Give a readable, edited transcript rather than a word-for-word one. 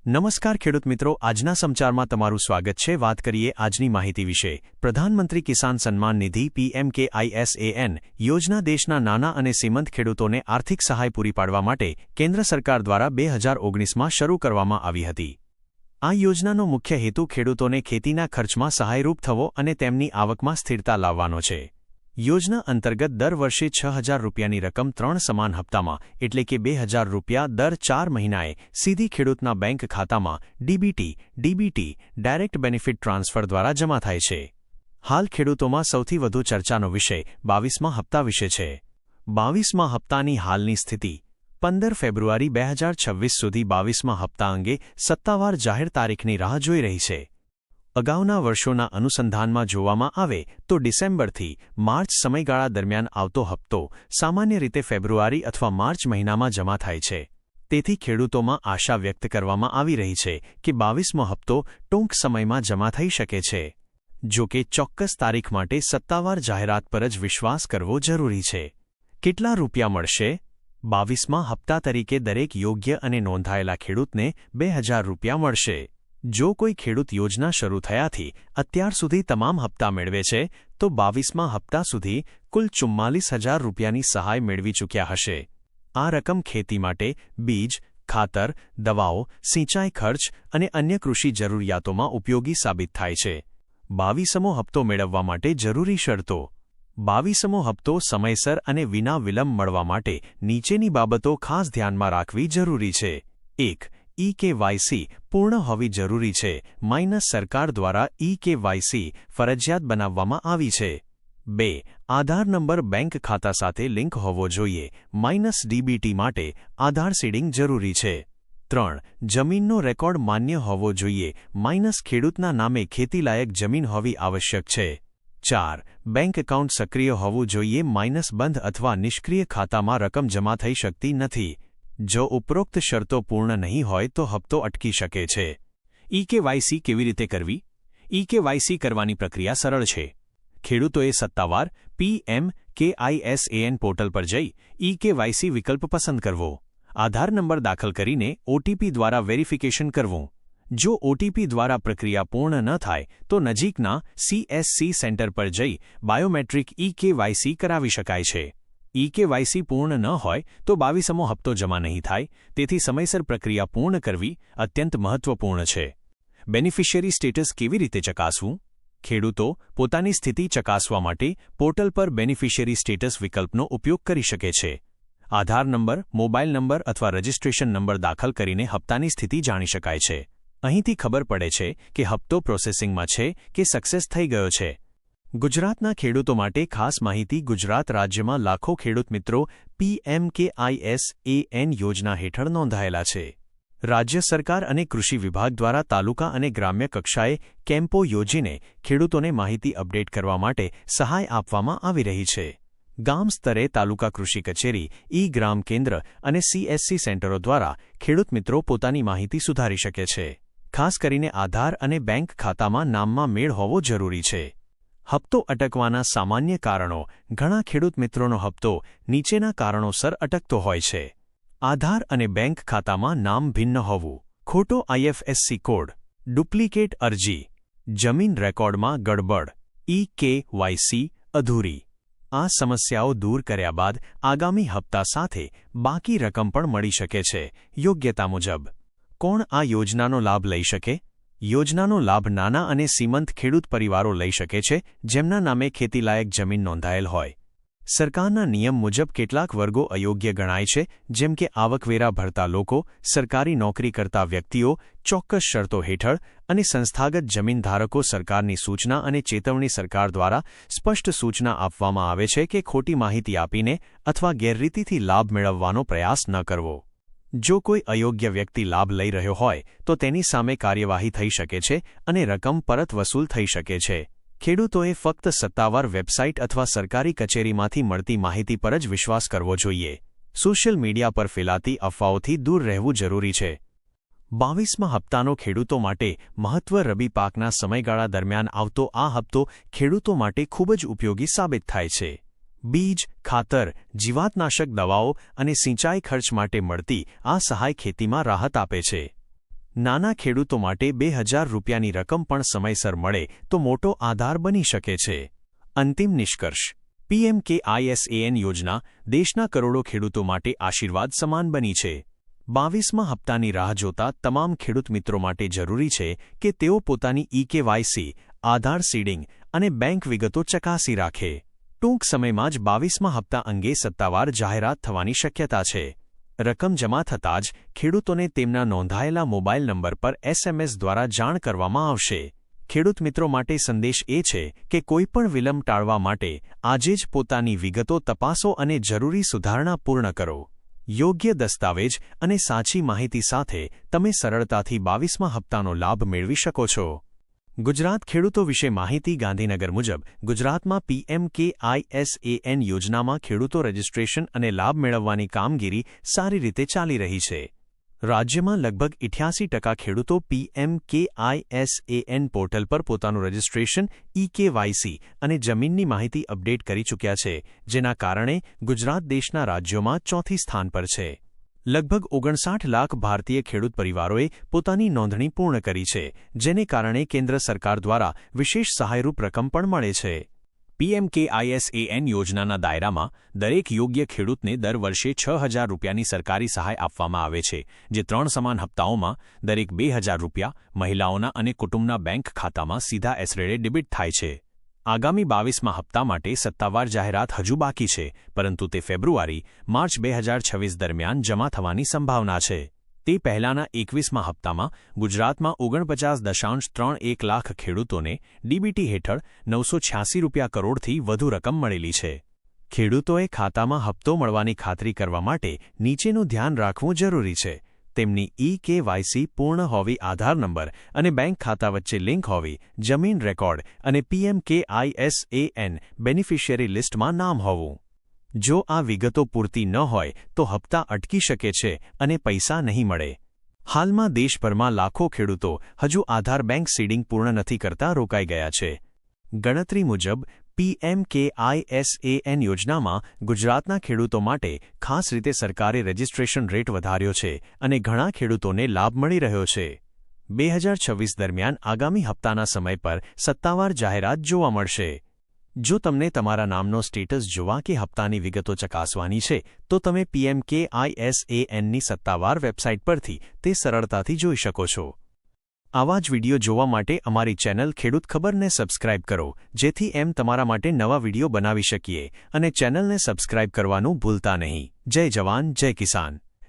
નમસ્કાર ખેડૂત મિત્રો, આજના સમાચારમાં તમારું સ્વાગત છે। વાત કરીએ આજની માહિતી વિશે। પ્રધાનમંત્રી કિસાન સન્માન નિધિ PMKISAN યોજના દેશના નાના અને સીમાંત ખેડૂતોને આર્થિક સહાય પૂરી પાડવા માટે કેન્દ્ર સરકાર દ્વારા 2019માં શરૂ કરવામાં આવી હતી। આ યોજનાનો મુખ્ય હેતુ ખેડૂતોને ખેતીના ખર્ચમાં સહાયરૂપ થવો અને તેમની આવકમાં સ્થિરતા લાવવાનો છે। યોજના અંતર્ગત દર વર્ષે 6,000 રૂપિયાની રકમ 3 સમાન હપ્તામાં એટલે કે 2,000 રૂપિયા દર 4 મહિનાએ સીધી ખેડૂતના બેંક ખાતામાં DBT ડાયરેક્ટ બેનિફિટ ટ્રાન્સફર દ્વારા જમા થાય છે। હાલ ખેડૂતોમાં સૌથી વધુ ચર્ચાનો વિષય 22મા હપ્તા વિશે છે। 22મા હપ્તાની હાલની સ્થિતિ 15 ફેબ્રુઆરી 2026 સુધી 22મા હપ્તા અંગે સત્તાવાર જાહેર તારીખની રાહ જોઈ રહી છે। અગાઉના વર્ષોના અનુસંધાનમાં જોવામાં આવે તો ડિસેમ્બરથી માર્ચ સમયગાળા દરમિયાન આવતો હપ્તો સામાન્ય રીતે ફેબ્રુઆરી અથવા માર્ચ મહિનામાં જમા થાય છે। તેથી ખેડૂતોમાં આશા વ્યક્ત કરવામાં આવી રહી છે કે 22મો હપ્તો ટૂંક સમયમાં જમા થઈ શકે છે। જો કે ચોક્કસ તારીખ માટે સત્તાવાર જાહેરાત પર જ વિશ્વાસ કરવો જરૂરી છે। કેટલા રૂપિયા મળશે? 22મા હપ્તા તરીકે દરેક યોગ્ય અને નોંધાયેલા ખેડૂતને 2,000 રૂપિયા મળશે। જો કોઈ ખેડૂત યોજના શરૂ થયાથી અત્યાર સુધી તમામ હપ્તા મેળવે છે તો 22મા હપ્તા સુધી કુલ 44,000 રૂપિયાની સહાય મેળવી ચૂક્યા હશે। આ રકમ ખેતી માટે બીજ, ખાતર, દવાઓ, સિંચાઈ ખર્ચ અને અન્ય કૃષિ જરૂરિયાતોમાં ઉપયોગી સાબિત થાય છે। 22મો હપ્તો મેળવવા માટે જરૂરી શરતો। 22મો હપ્તો સમયસર અને વિના વિલંબ મળવા માટે નીચેની બાબતો ખાસ ધ્યાનમાં રાખવી જરૂરી છે। 1. EKYC પૂર્ણ હોવી જરૂરી છે। સરકાર દ્વારા EKYC ફરજિયાત બનાવવામાં આવી છે। 2. આધાર નંબર બેંક ખાતા સાથે લિંક હોવો જોઈએ। DBT માટે આધાર સીડિંગ જરૂરી છે। 3. જમીનનો રેકોર્ડ માન્ય હોવો જોઈએ। ખેડૂતના નામે ખેતીલાયક જમીન હોવી આવશ્યક છે। 4. બેંક એકાઉન્ટ સક્રિય હોવું જોઈએ। બંધ અથવા નિષ્ક્રિય ખાતામાં રકમ જમા થઈ શકતી નથી। જો ઉપરોક્ત શરતો પૂર્ણ નહીં હોય તો હપ્તો અટકી શકે છે। EKYC કેવી રીતે કરવી? EKYC કરવાની પ્રક્રિયા સરળ છે। ખેડૂતોએ સત્તાવાર PMKISAN પોર્ટલ પર જઈ EKYC વિકલ્પ પસંદ કરવો। આધાર નંબર દાખલ કરીને OTP દ્વારા વેરિફિકેશન કરવું। જો OTP દ્વારા પ્રક્રિયા પૂર્ણ ન થાય તો નજીકના CSC સેન્ટર પર જઈ બાયોમેટ્રિક EKYC કરાવી શકાય છે। EKYC પૂર્ણ ન હોય તો 22મો હપ્તો જમા નહીં થાય, તેથી સમયસર પ્રક્રિયા પૂર્ણ કરવી અત્યંત મહત્વપૂર્ણ છે। બેનિફિશિયરી સ્ટેટસ કેવી રીતે ચકાસવું? ખેડૂતો પોતાની સ્થિતિ ચકાસવા માટે પોર્ટલ પર બેનિફિશિયરી સ્ટેટસ વિકલ્પનો ઉપયોગ કરી શકે છે। આધાર નંબર, મોબાઈલ નંબર અથવા રજિસ્ટ્રેશન નંબર દાખલ કરીને હપ્તાની સ્થિતિ જાણી શકાય છે। અહીંથી ખબર પડે છે કે હપ્તો પ્રોસેસિંગમાં છે કે સક્સેસ થઈ ગયો છે। ગુજરાતના ખેડૂતો માટે ખાસ માહિતી। ગુજરાત રાજ્યમાં લાખો ખેડૂત મિત્રો PMKISAN યોજના હેઠળ નોંધાયેલા છે। રાજ્ય સરકાર અને કૃષિ વિભાગ દ્વારા તાલુકા અને ગ્રામ્ય કક્ષાએ કેમ્પો યોજીને ખેડૂતોને માહિતી અપડેટ કરવા માટે સહાય આપવામાં આવી રહી છે। ગામ સ્તરે તાલુકા કૃષિ કચેરી, ગ્રામ કેન્દ્ર અને CSC સેન્ટરો દ્વારા ખેડૂત મિત્રો પોતાની માહિતી સુધારી શકે છે। ખાસ કરીને આધાર અને બેંક ખાતામાં નામમાં મેળ હોવો જરૂરી છે। હપ્તો અટકવાના સામાન્ય કારણો। ઘણા ખેડૂત મિત્રોનો હપ્તો નીચેના કારણોસર અટકતો હોય છે। આધાર અને બેંક ખાતામાં નામ ભિન્ન હોવું, ખોટો IFSC કોડ, ડુપ્લિકેટ અરજી, જમીન રેકોર્ડમાં ગડબડ, EKYC અધૂરી। આ સમસ્યાઓ દૂર કર્યા બાદ આગામી હપ્તા સાથે બાકી રકમ પણ મળી શકે છે, યોગ્યતા મુજબ। કોણ આ યોજનાનો લાભ લઈ શકે? યોજનાનો લાભ નાના અને સીમાંત ખેડૂત પરિવારો લઈ શકે છે જેમના નામે ખેતીલાયક જમીન નોંધાયેલ હોય। સરકારના નિયમ મુજબ કેટલાક વર્ગો અયોગ્ય ગણાય છે, જેમ કે આવકવેરા ભરતા લોકો, સરકારી નોકરી કરતા વ્યક્તિઓ, ચોક્કસ શરતો હેઠળ અને સંસ્થાગત જમીન ધારકો। સરકારની સૂચના અને ચેતવણી। સરકાર દ્વારા સ્પષ્ટ સૂચના આપવામાં આવે છે કે ખોટી માહિતી આપીને અથવા ગેરરીતિથી લાભ મેળવવાનો પ્રયાસ ન કરવો। જો કોઈ અયોગ્ય વ્યક્તિ લાભ લઈ રહ્યો હોય તો તેની સામે કાર્યવાહી થઈ શકે છે અને રકમ પરત વસૂલ થઈ શકે છે। ખેડૂતોએ ફક્ત સત્તાવાર વેબસાઇટ અથવા સરકારી કચેરીમાંથી મળતી માહિતી પર જ વિશ્વાસ કરવો જોઈએ। સોશિયલ મીડિયા પર ફેલાતી અફવાઓથી દૂર રહેવું જરૂરી છે। 22મા હપ્તાનો ખેડૂતો માટે મહત્વ। રબી પાકના સમયગાળા દરમિયાન આવતો આ હપ્તો ખેડૂતો માટે ખૂબ જ ઉપયોગી સાબિત થાય છે। બીજ, ખાતર, જીવાતનાશક દવાઓ અને સિંચાઈ ખર્ચ માટે મળતી આ સહાય ખેતીમાં રાહત આપે છે। નાના ખેડૂતો માટે 2000 રૂપિયાની રકમ પણ સમયસર મળે તો મોટો આધાર બની શકે છે. અંતિમ નિષ્કર્ષ: પીએમકેઆઈએસએએન યોજના દેશના કરોડો ખેડૂતો માટે આશીર્વાદ સમાન બની છે. 22મા હપ્તાની રાહ જોતા તમામ ખેડૂત મિત્રો માટે જરૂરી છે કે તેઓ પોતાની ઇકેવાયસી, આધાર સીડિંગ અને બેંક વિગતો ચકાસી રાખે. ટૂંક સમયમાં જ 22મા હપ્તા અંગે સત્તાવાર જાહેરાત થવાની શક્યતા છે. રકમ જમા થતાં જ ખેડૂતોને તેમના નોંધાયેલા મોબાઈલ નંબર પર SMS દ્વારા જાણ કરવામાં આવશે. ખેડૂત મિત્રો માટે સંદેશ એ છે કે કોઈપણ વિલંબ ટાળવા માટે આજે જ પોતાની વિગતો તપાસો અને જરૂરી સુધારણા પૂર્ણ કરો. યોગ્ય દસ્તાવેજ અને સાચી માહિતી સાથે તમે સરળતાથી 22મા હપ્તાનો લાભ મેળવી શકો છો. ગુજરાત ખેડૂતો વિશે માહિતી: ગાંધીનગર મુજબ ગુજરાતમાં પીએમકેઆઈએસએએન યોજનામાં ખેડૂતો રજિસ્ટ્રેશન અને લાભ મેળવવાની કામગીરી સારી રીતે ચાલી રહી છે. રાજ્યમાં લગભગ 88% ખેડૂતો પીએમકેઆઈએસએએન પોર્ટલ પર પોતાનું રજિસ્ટ્રેશન, ઇકેવાયસી અને જમીનની માહિતી અપડેટ કરી ચૂક્યા છે, જેના કારણે ગુજરાત દેશના રાજ્યોમાં ચોથી સ્થાન પર છે. લગભગ 59 લાખ ભારતીય ખેડૂત પરિવારોએ પોતાની નોંધણી પૂર્ણ કરી છે, જેને કારણે કેન્દ્ર સરકાર દ્વારા વિશેષ સહાયરૂપ રકમ પણ મળે છે. પીએમકેઆઈએસએએન યોજનાના દાયરામાં દરેક યોગ્ય ખેડૂતને દર વર્ષે 6000 રૂપિયાની સરકારી સહાય આપવામાં આવે છે, જે 3 સમાન હપ્તાઓમાં દરેક 2000 રૂપિયા મહિલાઓના અને કુટુંબના બેંક ખાતામાં સીધા એસરેડે ડેબિટ થાય છે. આગામી 22મા હપ્તા માટે સત્તાવાર જાહેરાત હજુ બાકી છે, પરંતુ તે ફેબ્રુઆરી-માર્ચ 2026 દરમિયાન જમા થવાની સંભાવના છે. તે પહેલાંના 21મા હપ્તામાં ગુજરાતમાં 49.31 લાખ ખેડૂતોને ડીબીટી હેઠળ 986 રૂપિયા કરોડથી વધુ રકમ મળેલી છે. ખેડૂતોએ ખાતામાં હપ્તો મળવાની ખાતરી કરવા માટે નીચેનું ધ્યાન રાખવું જરૂરી છે. તેમની ઇકેવાયસી પૂર્ણ હોવી, આધાર નંબર અને બેંક ખાતા વચ્ચે લિંક હોવી, જમીન રેકોર્ડ અને પીએમકેઆઈએસએએન બેનિફિશિયરી લિસ્ટમાં નામ હોવું. જો આ વિગતો પૂરતી ન હોય તો હપ્તા અટકી શકે છે અને પૈસા નહીં મળે. હાલમાં દેશભરમાં લાખો ખેડૂતો હજુ આધાર બેંક સીડિંગ પૂર્ણ નથી કરતા રોકાઈ ગયા છે. ગણતરી મુજબ પીએમકેઆઈએસએએન યોજનામાં ગુજરાતના ખેડૂતો માટે ખાસ રીતે સરકારે રજિસ્ટ્રેશન રેટ વધાર્યો છે અને ઘણા ખેડૂતોને લાભ મળી રહ્યો છે. 2026 દરમિયાન આગામી હપ્તાના સમય પર સત્તાવાર જાહેરાત જોવા મળશે. જો તમને તમારા નામનો સ્ટેટસ જોવા કે હપ્તાની વિગતો ચકાસવાની છે, તો તમે પીએમકેઆઈએસએએનની સત્તાવાર વેબસાઇટ પરથી તે સરળતાથી જોઈ શકો છો. આવા જ વિડિયો જોવા માટે અમારી ચેનલ ખેડૂત ખબરને સબસ્ક્રાઇબ કરો, જેથી એમ તમારા માટે નવા વિડિયો બનાવી શકીએ, અને ચેનલને સબસ્ક્રાઇબ કરવાનું ભૂલતા નહીં. જય જવાન, જય કિસાન.